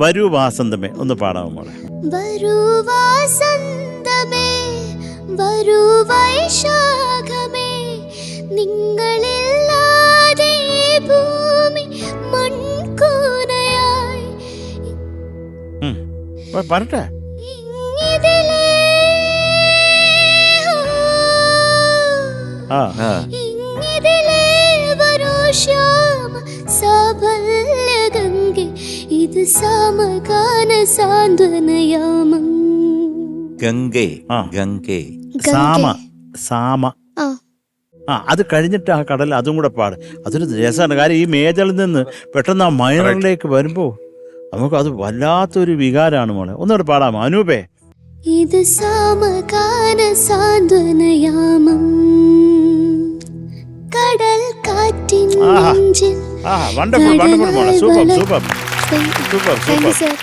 വരൂ വാസന്തമേ ഒന്ന് പാടാമോ മോളെ? വരൂ വാസന്തമേ, വരൂ വൈശാഖമേ, നിങ്ങളില്ലാതെ ഭൂമി മൺകൂനയായി പറട്ടെ. ഇങ്ങിതിലേ ഇങ്ങിതിലേ വരൂ ശ്യാമ സാഫല്യ ഗംഗെ, ഇത് സമഗാന സാന്ത്വനയാമം. ഗംഗേ ഗംഗേ സാമ സാമ അത് കഴിഞ്ഞിട്ട് ആ കടൽ അതും കൂടെ പാട്. അതൊരു രസമാണ്. കാര്യം ഈ മേജറിൽ നിന്ന് പെട്ടെന്ന് ആ മൈനറിലേക്ക് വരുമ്പോൾ നമുക്കത് വല്ലാത്തൊരു വികാരമാണ് മോളെ. ഒന്നുകൂടെ പാടാമോ അനൂപേ? ഇത് സമഗാന സാന്ത്വനയാമം, കടൽ കാറ്റിൻ നെഞ്ചിൽ വണ്ടർഫുൾ വണ്ടർഫുൾ മോളെ. Super super super super.